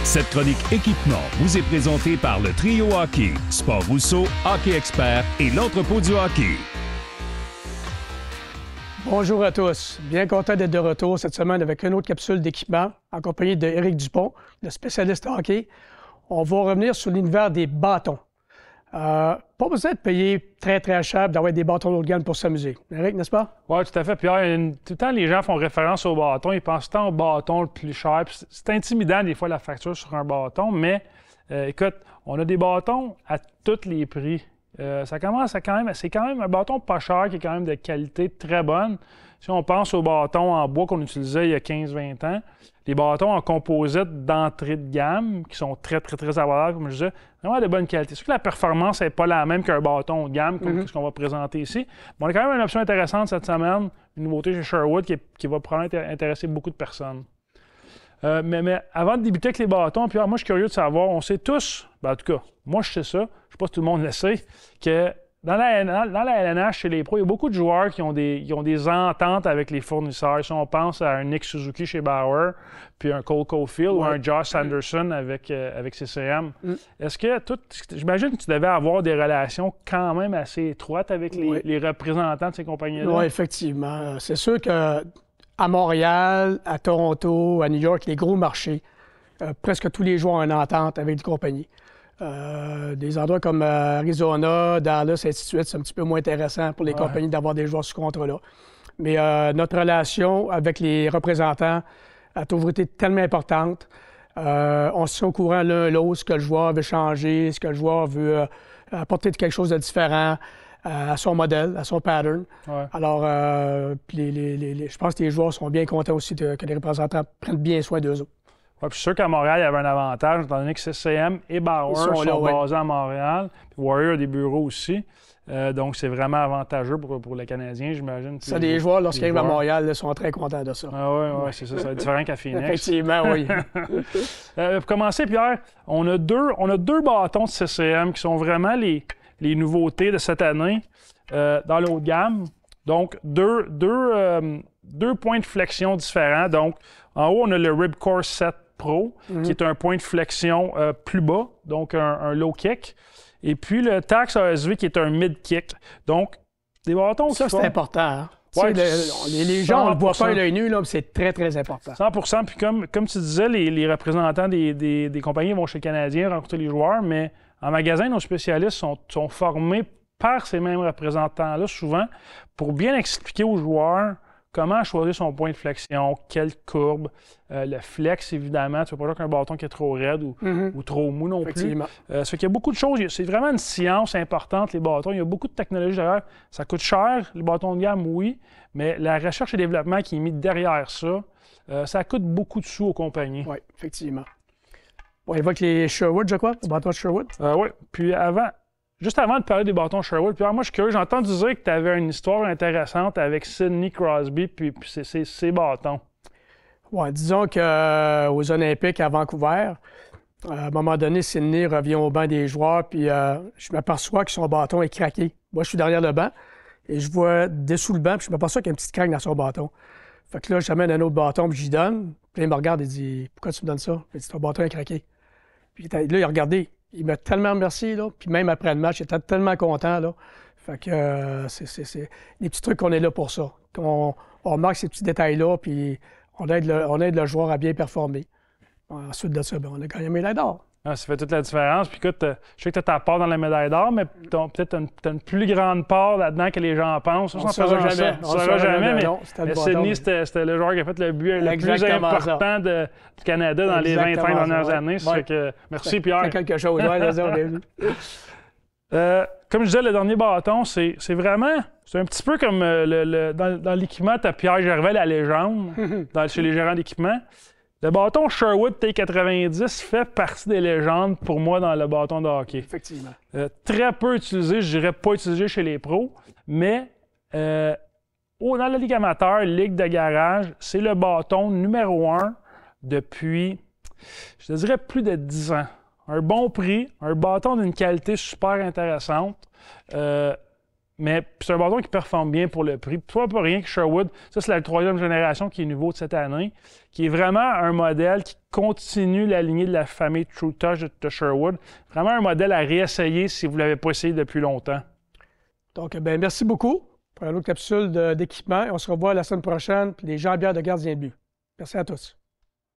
Cette chronique équipement vous est présentée par le Trio Hockey, Sport Rousseau, Hockey Expert et l'entrepôt du hockey. Bonjour à tous. Bien content d'être de retour cette semaine avec une autre capsule d'équipement en compagnie d'Éric Dupont, le spécialiste hockey. On va revenir sur l'univers des bâtons. Pas besoin de payer très, très cher d'avoir des bâtons haut de gamme pour s'amuser. Éric, n'est-ce pas? Oui, tout à fait. Puis tout le temps, les gens font référence au bâton. Ils pensent tant au bâton le plus cher. Puis c'est intimidant, des fois, la facture sur un bâton. Mais écoute, on a des bâtons à tous les prix. C'est quand même un bâton pas cher qui est quand même de qualité très bonne. Si on pense aux bâtons en bois qu'on utilisait il y a 15-20 ans, les bâtons en composite d'entrée de gamme qui sont très, très, très abordables, comme je disais, vraiment de bonne qualité. C'est sûr que la performance n'est pas la même qu'un bâton haut de gamme, comme ce qu'on va présenter ici. Mais on a quand même une option intéressante cette semaine, une nouveauté chez Sherwood qui va probablement intéresser beaucoup de personnes. Mais avant de débuter avec les bâtons, puis moi, je suis curieux de savoir, on sait tous, en tout cas, moi, je sais ça, je ne sais pas si tout le monde le sait, que dans la LNH, chez les pros, il y a beaucoup de joueurs qui ont des ententes avec les fournisseurs. Si on pense à un Nick Suzuki chez Bauer, puis un Cole Caulfield ou un Josh Sanderson avec CCM. Est-ce que j'imagine que tu devais avoir des relations quand même assez étroites avec les représentants de ces compagnies-là? Oui, effectivement. C'est sûr que à Montréal, à Toronto, à New York, les gros marchés, presque tous les joueurs ont une entente avec des compagnies. Des endroits comme Arizona, Dallas, et ainsi de suite, c'est un petit peu moins intéressant pour les compagnies d'avoir des joueurs sous contrat-là. Mais notre relation avec les représentants a toujours été tellement importante. On se tient au courant l'un l'autre, ce que le joueur veut changer, ce que le joueur veut apporter quelque chose de différent à son modèle, à son pattern. Ouais. Alors, je pense que les joueurs sont bien contents aussi que les représentants prennent bien soin d'eux autres. Ouais, puis je suis sûr qu'à Montréal, il y avait un avantage, étant donné que CCM et Bauer sont basés à Montréal. Puis Warrior a des bureaux aussi. Donc, c'est vraiment avantageux pour les Canadiens, j'imagine. Ça, les joueurs, lorsqu'ils arrivent à Montréal, là, sont très contents de ça. Ah oui, c'est ça. C'est différent qu'à Phoenix. Effectivement, oui. Pour commencer, Pierre, on a deux bâtons de CCM qui sont vraiment les nouveautés de cette année dans le haut de gamme. Donc, deux points de flexion différents. Donc, en haut, on a le Ripcore 7 Pro, qui est un point de flexion plus bas, donc un low kick. Et puis le Tacx ASV, qui est un mid kick. Donc, des bâtons qui ça, c'est important. Hein? Ouais, les gens, on le voit pas à l'œil nu, là, mais c'est très, très important. 100%. Puis comme tu disais, les représentants des compagnies vont chez les Canadiens rencontrer les joueurs, mais en magasin, nos spécialistes sont formés par ces mêmes représentants-là, souvent, pour bien expliquer aux joueurs comment choisir son point de flexion, quelle courbe, le flex, évidemment. Tu ne veux pas dire qu'un bâton qui est trop raide ou trop mou non plus. Ça fait qu'il y a beaucoup de choses. C'est vraiment une science importante, les bâtons. Il y a beaucoup de technologies derrière. Ça coûte cher, les bâtons de gamme, oui, mais la recherche et développement qui est mis derrière ça, ça coûte beaucoup de sous aux compagnies. Oui, effectivement. On évoque les Sherwood, je crois, les bâtons de Sherwood. Oui, puis juste avant de parler des bâtons Sherwood, puis moi, je suis curieux, j'ai entendu dire que tu avais une histoire intéressante avec Sidney Crosby puis ses bâtons. Oui, disons qu'aux Olympiques à Vancouver, à un moment donné, Sidney revient au banc des joueurs, puis je m'aperçois que son bâton est craqué. Moi, je suis derrière le banc, et je vois dessous le banc, puis je m'aperçois qu'il y a une petite craque dans son bâton. Fait que là, j'amène un autre bâton, puis j'y donne. Puis il me regarde et dit « Pourquoi tu me donnes ça? » Il dit « Ton bâton est craqué. » Puis là, il a regardé. Il m'a tellement remercié, là. Puis même après le match, il était tellement content, là. Fait que c'est des petits trucs qu'on est là pour ça. On remarque ces petits détails-là, puis on aide le joueur à bien performer. Ensuite de ça, on a gagné la médaille d'or. Ah, ça fait toute la différence. Puis écoute, je sais que tu as ta part dans la médaille d'or, mais peut-être tu as une plus grande part là-dedans que les gens pensent. On ne saura jamais. On ne saura jamais, mais Sidney, c'était le joueur qui a fait le but le plus important du Canada dans les 20 dernières années. Ça fait que, merci, Pierre. C'est quelque chose. Comme je disais, le dernier bâton, c'est un petit peu comme dans l'équipement, tu as Pierre Gervais, la légende, chez les gérants d'équipement. Le bâton Sherwood T90 fait partie des légendes pour moi dans le bâton de hockey. Effectivement. Très peu utilisé, je dirais pas utilisé chez les pros, mais dans la Ligue amateur, Ligue de garage, c'est le bâton numéro 1 depuis, je te dirais, plus de 10 ans. Un bon prix, un bâton d'une qualité super intéressante. Mais c'est un bâton qui performe bien pour le prix. Pas pour rien que Sherwood, ça c'est la 3e génération qui est nouveau de cette année, qui est vraiment un modèle qui continue la lignée de la famille True Touch de Sherwood. Vraiment un modèle à réessayer si vous ne l'avez pas essayé depuis longtemps. Donc, merci beaucoup pour une autre capsule d'équipement. On se revoit la semaine prochaine pour les jambières de gardien de but. Merci à tous.